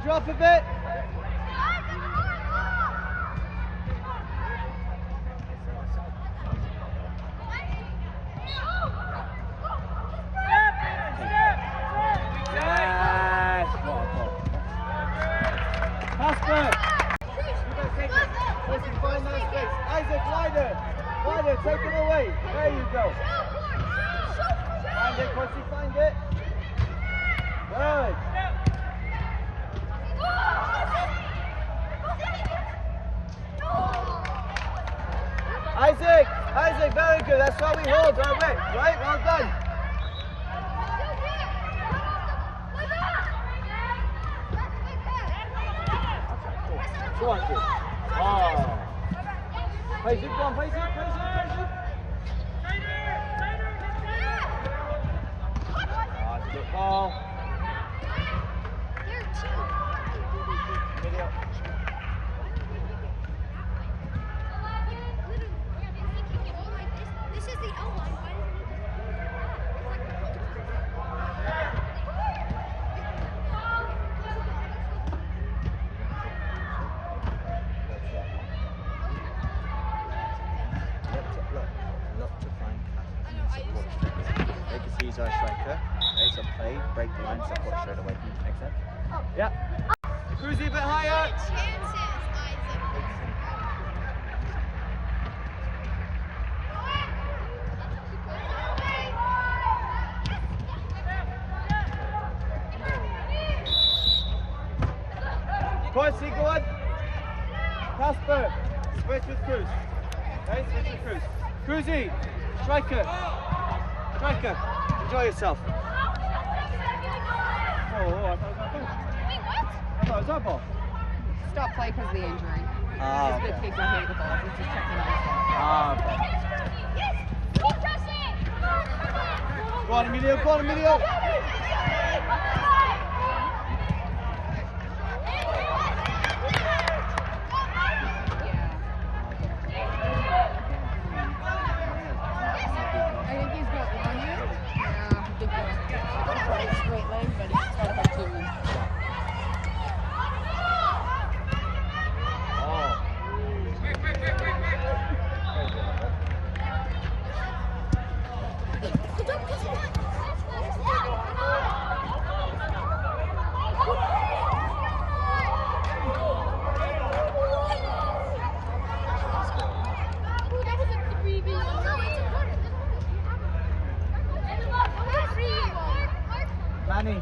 drop a bit. Yes! What a ball. Casper! Listen, find that space. Isaac, wider! Wider, take it away. There you go. Find it, Quincy, find it. Good. Isaac, very good. That's how we hold, right? Well done. Go on, kid. Oh. Place it, go on, place it. That's a good ball. Video. This is the outline. He's our striker. Okay, so play, break the line, support straight away. Make sense? Yeah. Cruzy a bit higher. Quincy, go on. Casper, switch with Cruz. Okay, switch with Cruz. Cruzy, striker. Enjoy yourself. Oh, I thought it was our ball. Wait, what? I thought it was our ball. Stop play because of the injury. Ah, Just okay. the kids will hate the ball. He's just checking on himself. Ah, okay. Yes! Keep pressing! Go on, Emilio, go on, Emilio. Straight leg, but he's got a two. Manny.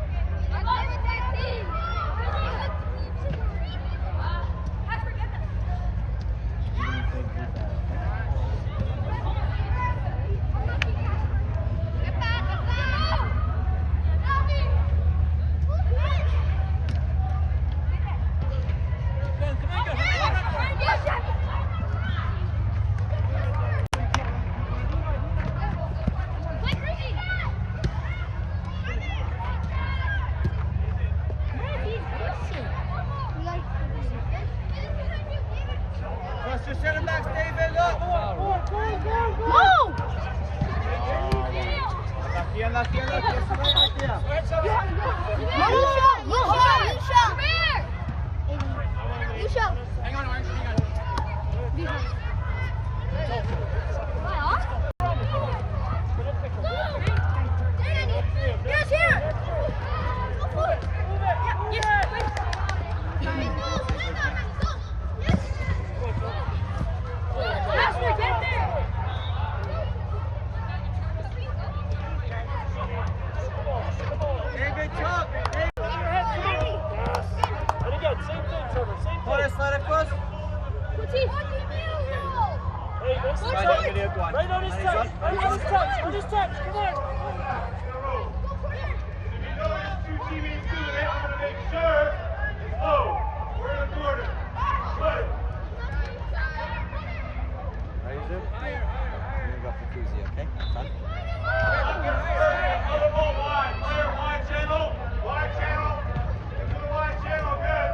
Just send him back, David, look! Move! Unlucky. That's the right idea. Lucia! Hang on, Orange, hang on. Yes, here! Go for it! Yes! Faster, get there! David, chop! And again, same thing, Trevor, same thing. Let it cross. Hey, this Right on, Emilio, go on. Right on his touch, come on. Two teammates do it, I'm gonna make sure it's low. We're in the corner. Good. Ready, Zoom? Moving up for Kuzi, okay? Son? Other ball wide. Clear, wide channel. Wide channel. Into the wide channel, good.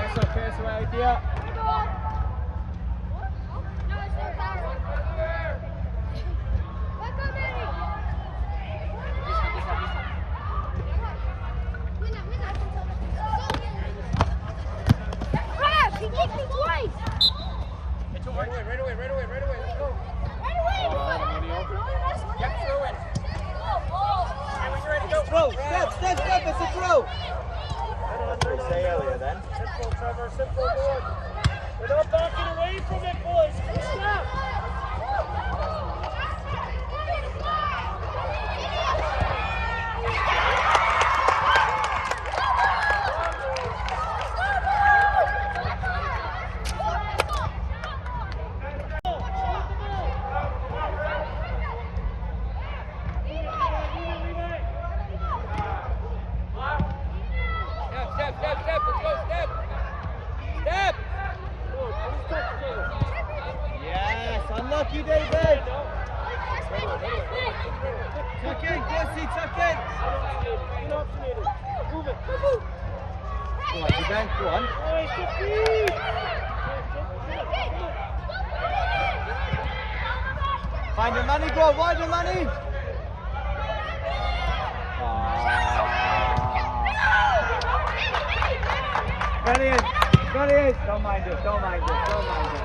It's okay, throw. Step, step, step. It's a throw. That's what I say earlier then. Simple, Trevor, simple, good. We're not backing away from it, boys. Stop. Step, step, step. Let's go, step. Step. Yes, unlucky, David. Tuck in, Jesse, tuck in. Move it. Go on, Ben, go on. Boys, good feet. Find the money, go on, find the money. Brilliant, brilliant. Don't mind it, don't mind it, don't mind it.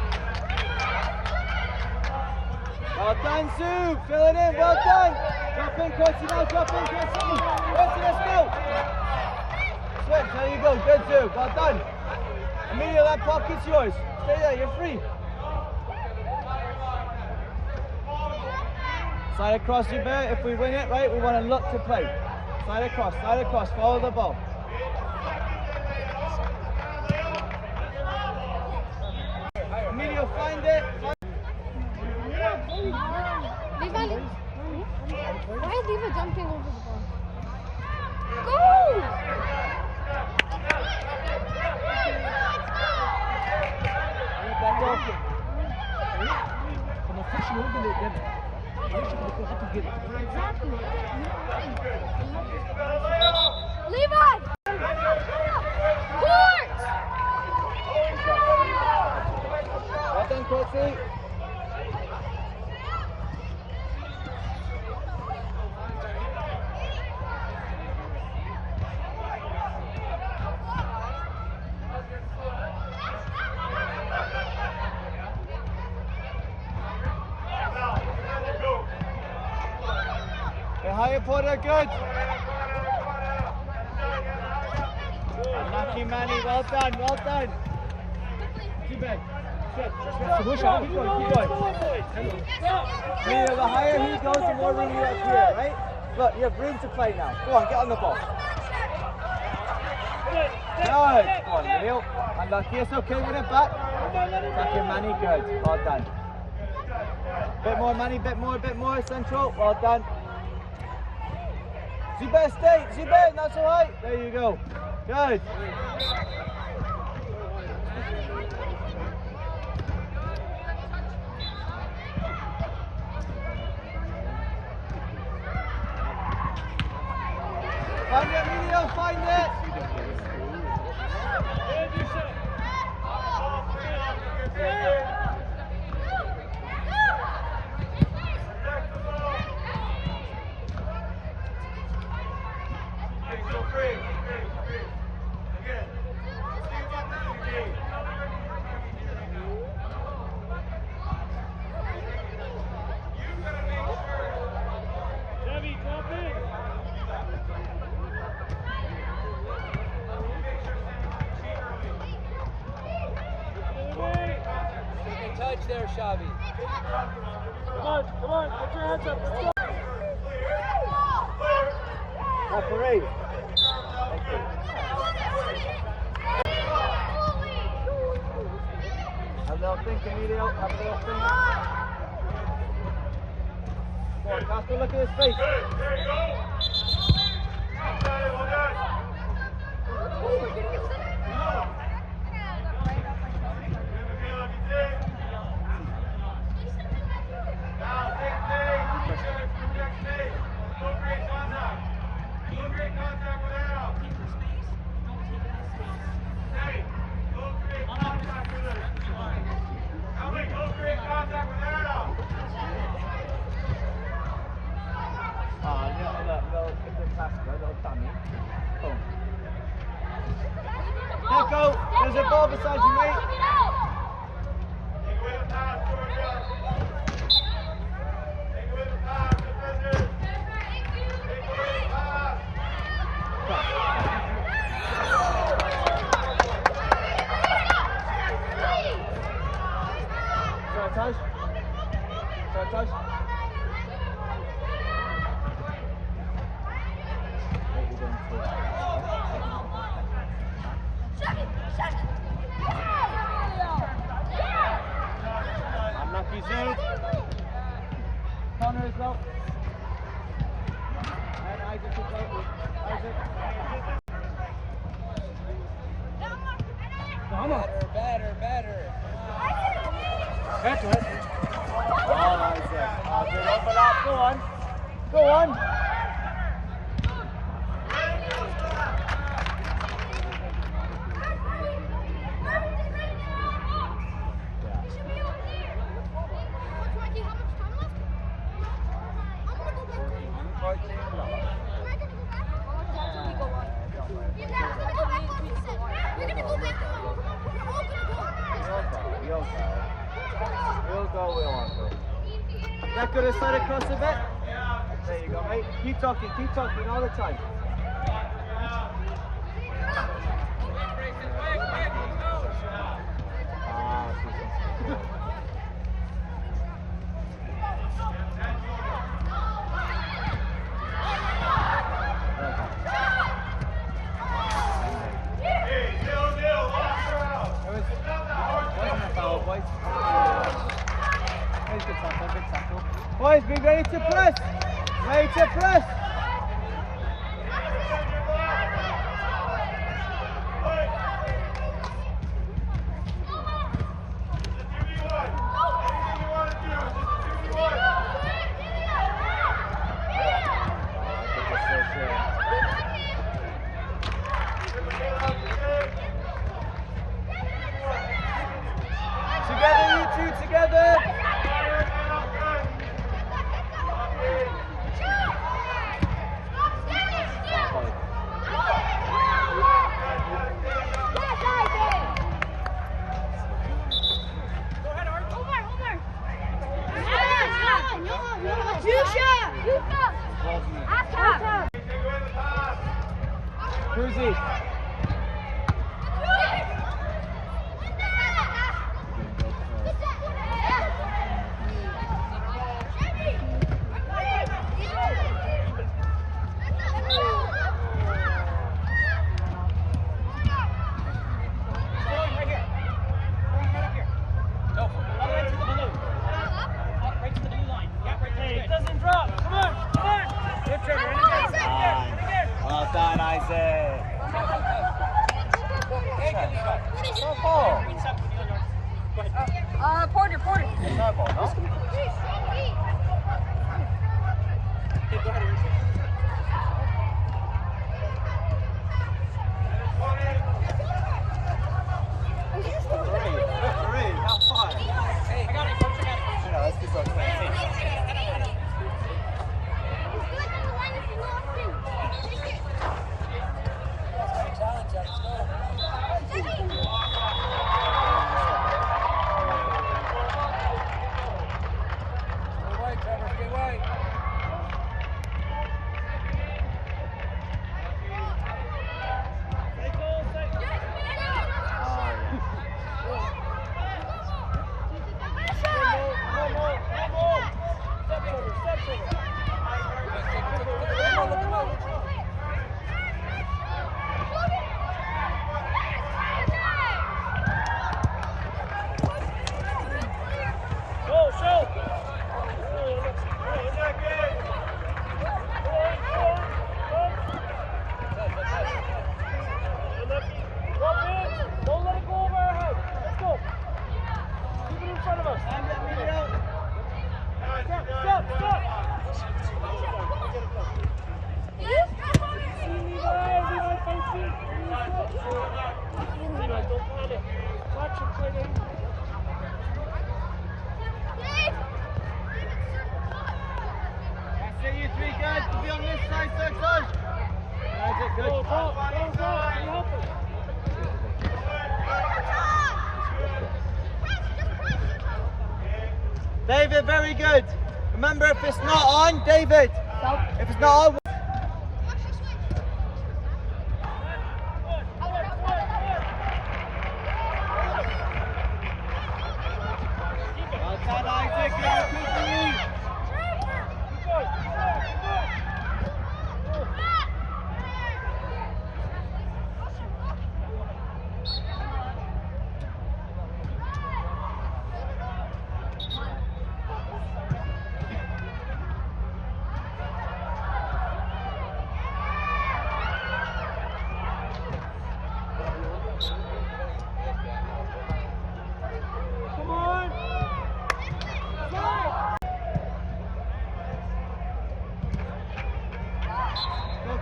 Well done, Sue. Fill it in, well done. Drop in, Courtney now, drop in, Courtney. Courtney, let's go. Switch, there you go, good, Sue. Well done. Emilio, that pocket's yours. Stay there, you're free. Slide across your bear. If we win it, right, we want to look to play. Slide across, follow the ball. Emilio, find it. Why is Diva jumping over the ball? Go! Levi! Court! Well done, Courtney. Higher Porter, good. Unlucky Manny, well done, well done. Keep it. Keep going. Emilio, the higher he goes, the more room you have here, right? Look, you have room to play now. Go on, get on the ball. Good. Go on, Emilio. Unlucky, it's okay, win it back. Unlucky Manny, good. Well done. Bit more Manny, bit more, central. Well done. Zubair, stay! Zubair, that's all right. There you go. Good. Find it, Emilio, find it! Debbie, drop in. Second touch there, Shavi. Come on, put your hands up. Let's go. Referee. Have a little think, Emilio. Have a little think. Go on, Castro, look at his face. Good, there you go. Well done, well done. Echo, there's a ball beside you, mate. Take away the pass, Georgia. Take away the pass, defenders. Take away the pass. Connor as well. And Isaac as well. Isaac. Come on. Better. Better. Oh, Isaac. Oh, good overlap. Go on. Go on. That good to slide across a bit? There you go, mate. Keep talking all the time. Boys, be ready to press. Ready to press. Together, you two, together. Cruzy. Well done, Isaac. Porter. David, very good. Remember, if it's not on, David, if it's not on,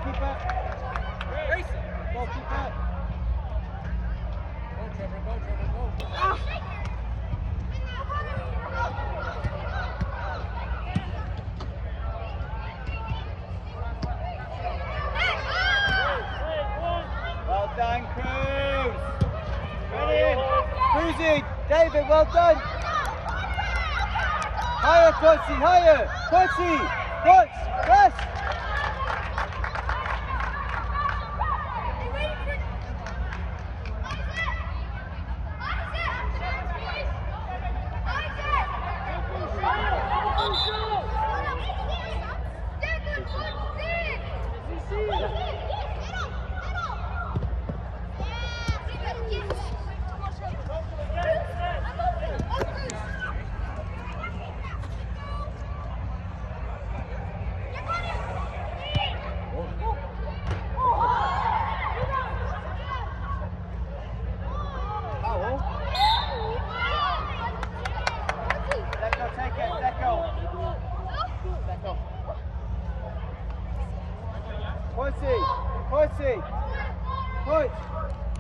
Goalkeeper. Goalkeeper. Well done, Cruz. Brilliant. Cruzy, David, well done. Higher, Kotsi, higher. Kotsi, Kots, rest.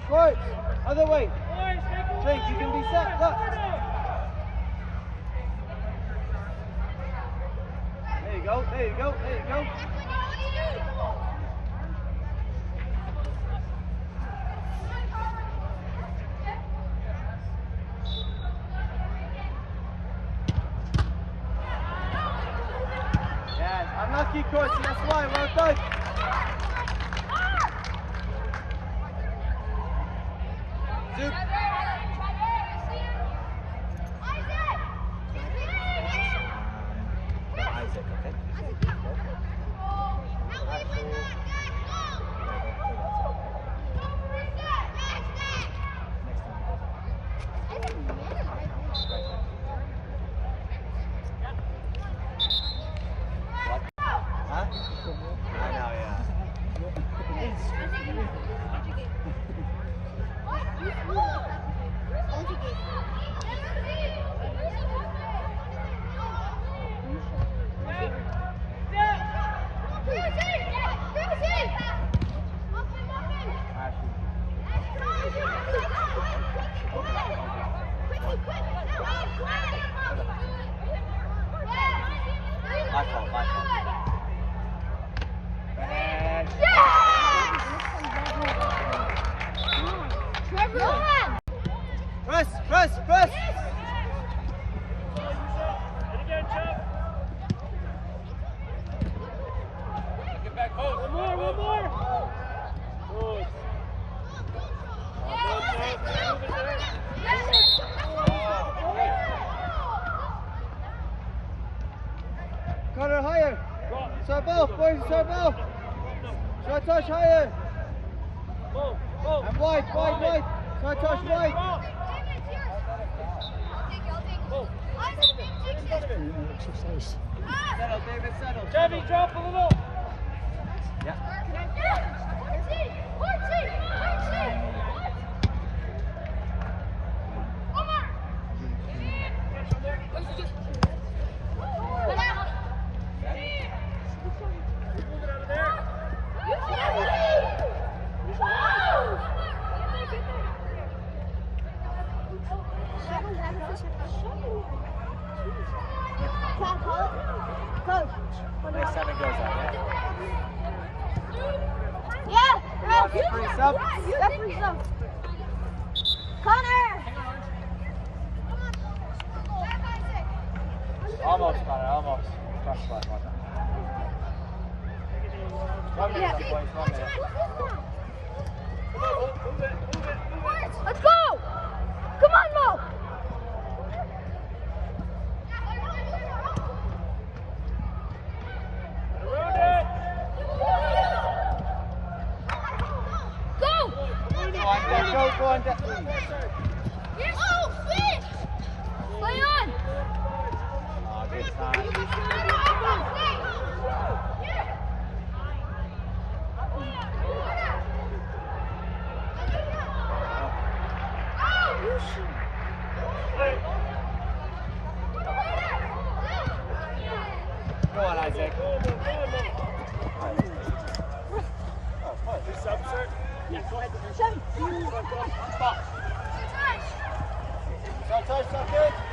Coach, other way. Drink, you can be set. Look. There you go, there you go, there you go. Yeah, unlucky, Coach, that's why, well done. Zoop. Isaac, okay? Huh? I know, yeah. My fault, my fault. Press, press, press! And again, Chuck. Get back close. One more. Good. Connor, higher! Side ball, boys, side ball! Side touch, higher! And wide. Side touch, wide! Settle, David, settle. Chevy, drop a little. Yeah. Next time it goes out, Yeah, That's free sub. That's free sub. Connor! Almost, Connor, almost. Trust flag, Connor. 1 minute, boys, 1 minute. Let's go! Come on, Mo! Go on, Yes. Oh, shit! Play on! Oh, good time. Go on, Isaac. Two subs, sir. Yeah, go ahead. Seven. Stop. Touch, good.